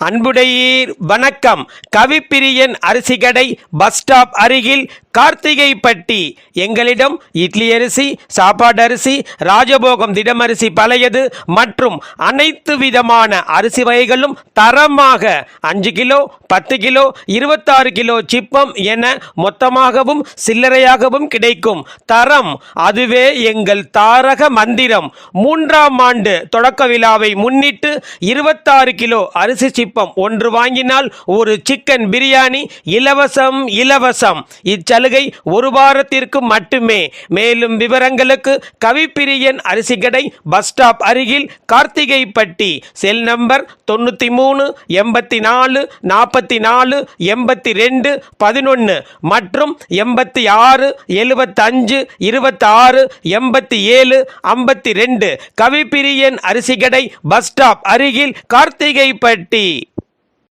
அன்புடையீர் வணக்கம். கவிப்பிரியன் அரிசி கடை பஸ் ஸ்டாப் அருகில் கார்த்திகைப்பட்டி. எங்களிடம் இட்லி அரிசி, சாப்பாடு அரிசி, ராஜபோகம் திடமரிசி பழையது மற்றும் அனைத்து விதமான அரிசி வகைகளும் தரமாக 5 கிலோ, 10 கிலோ, 26 கிலோ சிப்பம் என மொத்தமாகவும் சில்லறையாகவும் கிடைக்கும். தரம் அதுவே எங்கள் தாரக மந்திரம். 3ஆம் ஆண்டு தொடக்க விழாவை முன்னிட்டு 26 கிலோ அரிசி சிப்பம் ஒன்று வாங்கினால் ஒரு சிக்கன் பிரியாணி இலவசம். இச்சலுகை ஒரு வாரத்திற்கு மட்டுமே. மேலும் விவரங்களுக்கு கவிப்பிரியன் அரிசி கடை பஸ் ஸ்டாப் அருகில் கார்த்திகைப்பட்டி. செல் நம்பர் 93 84 44 82 11 மற்றும் 86 75 26 87 52. கவிப்பிரியன் அரிசி கடை பஸ் ஸ்டாப் அருகில் கார்த்திகைப்பட்டி.